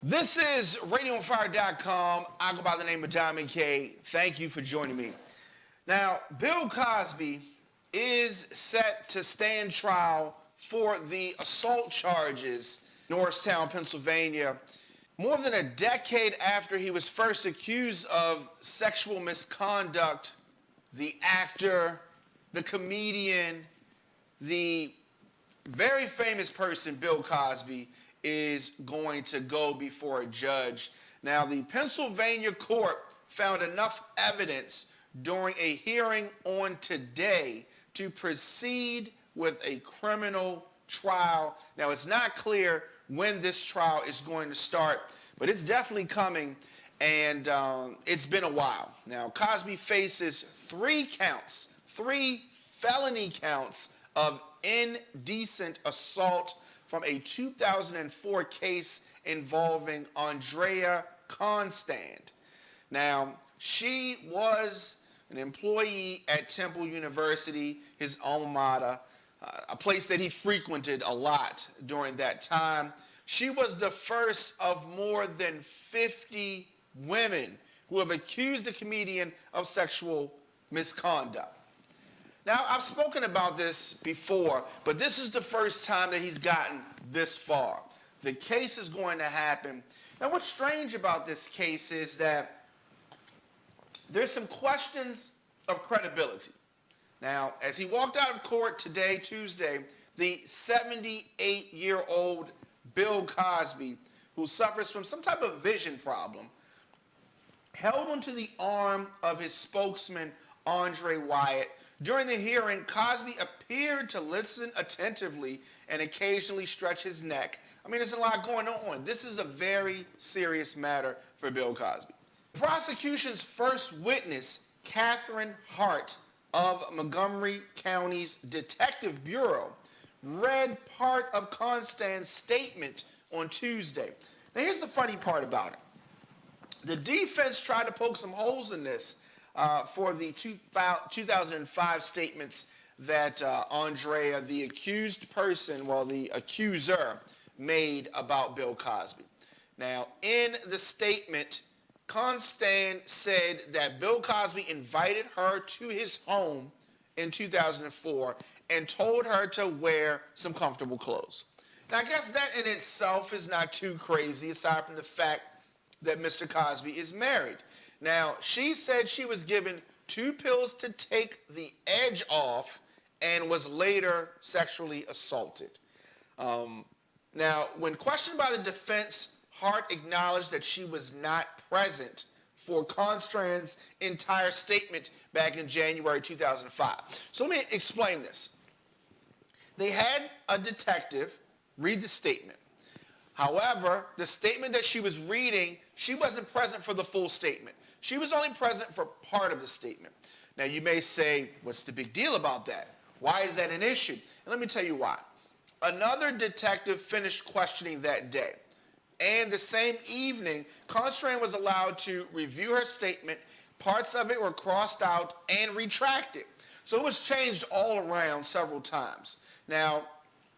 This is RadioOnFire.com. I go by the name of Diamond K. Thank you for joining me. Now, Bill Cosby is set to stand trial for the assault charges in Norristown, Pennsylvania, more than a decade after he was first accused of sexual misconduct. The actor, the comedian, the very famous person, Bill Cosby, is going to go before a judge. Now, the Pennsylvania court found enough evidence during a hearing on today to proceed with a criminal trial. Now, it's not clear when this trial is going to start, but it's definitely coming, and it's been a while. Now, Cosby faces three felony counts of indecent assault from a 2004 case involving Andrea Constand. Now, she was an employee at Temple University, his alma mater, a place that he frequented a lot during that time. She was the first of more than 50 women who have accused the comedian of sexual misconduct. Now, I've spoken about this before, but this is the first time that he's gotten this far. The case is going to happen. Now, what's strange about this case is that there's some questions of credibility. Now, as he walked out of court today, Tuesday, the 78-year-old Bill Cosby, who suffers from some type of vision problem, held onto the arm of his spokesman, Andre Wyatt. During the hearing, Cosby appeared to listen attentively and occasionally stretch his neck. I mean, there's a lot going on. This is a very serious matter for Bill Cosby. The prosecution's first witness, Catherine Hart of Montgomery County's Detective Bureau, read part of Constand's statement on Tuesday. Now, here's the funny part about it. The defense tried to poke some holes in this for the 2005 statements that Andrea, the accused person, the accuser, made about Bill Cosby. Now, in the statement, Constand said that Bill Cosby invited her to his home in 2004 and told her to wear some comfortable clothes. Now, I guess that in itself is not too crazy, aside from the fact that Mr. Cosby is married. Now, she said she was given 2 pills to take the edge off and was later sexually assaulted. Now, when questioned by the defense, Hart acknowledged that she was not present for Constand's entire statement back in January 2005. So let me explain this. They had a detective read the statement. However, the statement that she was reading, she wasn't present for the full statement. She was only present for part of the statement. Now, you may say, what's the big deal about that? Why is that an issue? And let me tell you why. Another detective finished questioning that day. And the same evening, Constand was allowed to review her statement. Parts of it were crossed out and retracted. So it was changed all around several times. Now,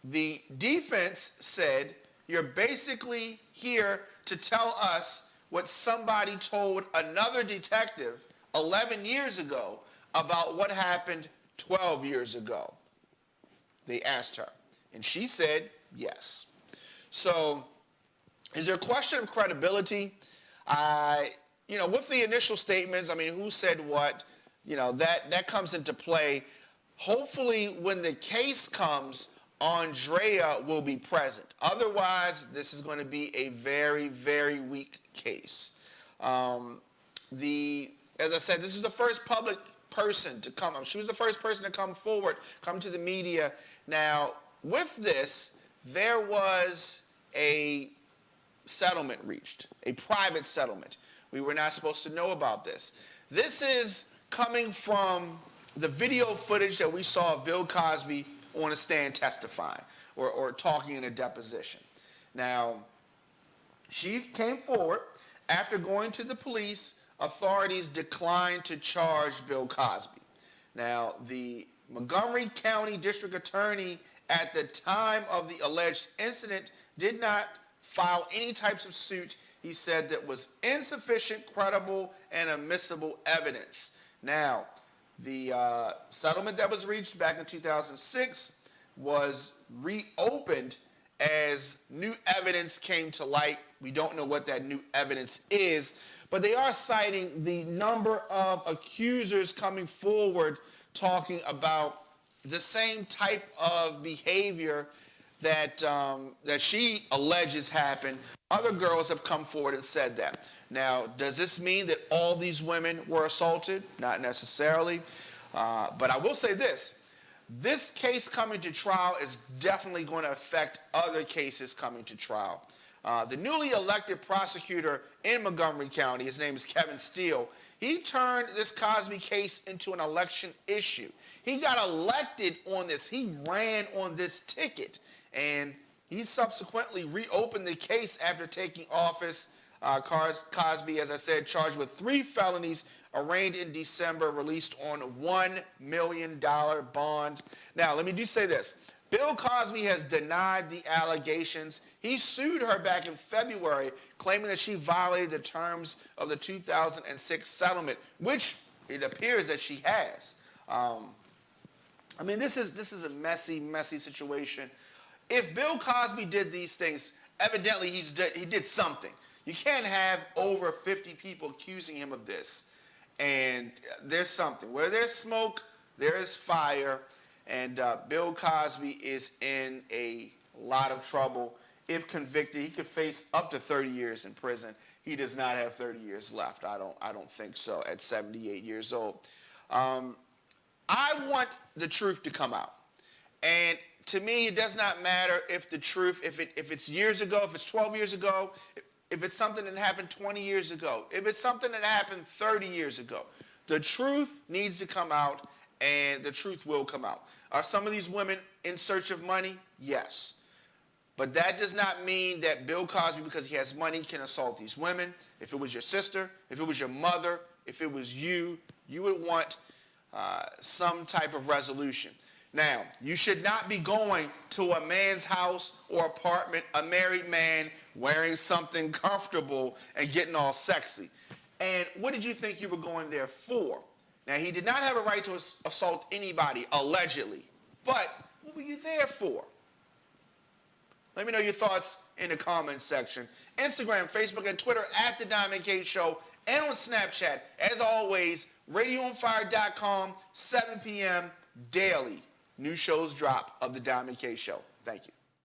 the defense said, you're basically here to tell us what somebody told another detective 11 years ago about what happened 12 years ago. They asked her, and she said yes. So, is there a question of credibility? With the initial statements, who said what, that comes into play. Hopefully, when the case comes, Andrea will be present. Otherwise, this is going to be a very, very weak case. As I said, this is the first public person to come. She was the first person to come forward, come to the media. Now, with this, there was a settlement reached, a private settlement. We were not supposed to know about this. This is coming from the video footage that we saw of Bill Cosby on a stand testifying or talking in a deposition. Now, she came forward. After going to the police, authorities declined to charge Bill Cosby. Now, the Montgomery County District Attorney at the time of the alleged incident did not file any types of suit, he said, that was insufficient, credible, and admissible evidence. Now, the settlement that was reached back in 2006 was reopened as new evidence came to light. We don't know what that new evidence is, but they are citing the number of accusers coming forward talking about the same type of behavior that she alleges happened. Other girls have come forward and said that. Now, does this mean that all these women were assaulted? Not necessarily. But I will say this. This case coming to trial is definitely going to affect other cases coming to trial. The newly elected prosecutor in Montgomery County, his name is Kevin Steele, he turned this Cosby case into an election issue. He got elected on this. He ran on this ticket. And he subsequently reopened the case after taking office. Cosby, as I said, charged with 3 felonies, arraigned in December, released on a $1 million bond. Now, let me just say this. Bill Cosby has denied the allegations. He sued her back in February, claiming that she violated the terms of the 2006 settlement, which it appears that she has. I mean, this is a messy, messy situation. If Bill Cosby did these things, evidently he did something. You can't have over 50 people accusing him of this. And there's something. Where there's smoke, there is fire. And Bill Cosby is in a lot of trouble. If convicted, he could face up to 30 years in prison. He does not have 30 years left. I don't think so at 78 years old. I want the truth to come out. And to me, it does not matter if the truth, if it's years ago, if it's 12 years ago, if it's something that happened 20 years ago, if it's something that happened 30 years ago. The truth needs to come out, and the truth will come out. Are some of these women in search of money? Yes. But that does not mean that Bill Cosby, because he has money, can assault these women. If it was your sister, if it was your mother, if it was you, you would want some type of resolution. Now, you should not be going to a man's house or apartment, a married man, wearing something comfortable and getting all sexy. And what did you think you were going there for? Now, he did not have a right to assault anybody, allegedly. But what were you there for? Let me know your thoughts in the comments section. Instagram, Facebook, and Twitter at The Diamond K Show, and on Snapchat. As always, radioonfire.com, 7 p.m. daily. New shows drop of The Diamond K Show. Thank you.